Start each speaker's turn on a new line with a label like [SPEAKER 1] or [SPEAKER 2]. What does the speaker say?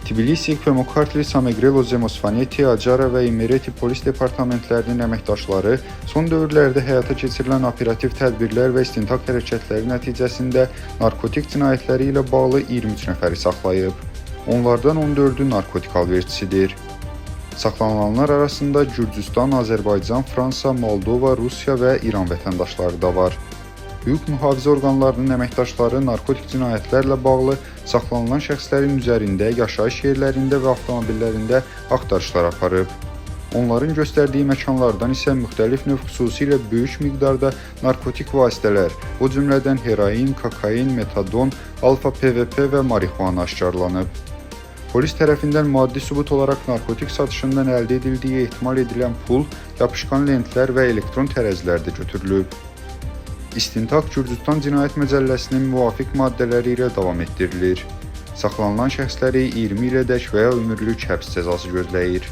[SPEAKER 1] Tbilisi, Kırmokhartli, Samegrelo, Zemosvaneti, Acara və İmereti polis departamentlərinin əməkdaşları son dövrlərdə həyata keçirilən operativ tədbirlər və istintaq hərəkətləri nəticəsində narkotik cinayətləri ilə bağlı 23 nəfəri saxlayıb. Onlardan 14-ü narkotik alverçisidir. Saxlanılanlar arasında Gürcüstan, Azərbaycan, Fransa, Moldova, Rusiya və İran vətəndaşları da var. Hüquq mühafizə orqanlarının əməkdaşları narkotik cinayətlərlə bağlı saxlanılan şəxslərin üzərində, yaşayış yerlərində və avtomobillərində axtarışlar aparıb. Onların göstərdiyi məkanlardan isə müxtəlif növ xüsusilə böyük miqdarda narkotik vasitələr, o cümlədən heroin, kokain, metadon, alfa-PVP və marixuana aşkarlanıb. Polis tərəfindən maddi sübut olaraq narkotik satışından əldə edildiyi ehtimal edilən pul, yapışqan lentlər və elektron tərəzilər də götürülüb. İstintaq Gürcüstan Cinayət Məcəlləsinin müvafiq maddələri ilə davam etdirilir. Saxlanılan şəxsləri 20 ilədək və ya ömürlük həbs cəzası gözləyir.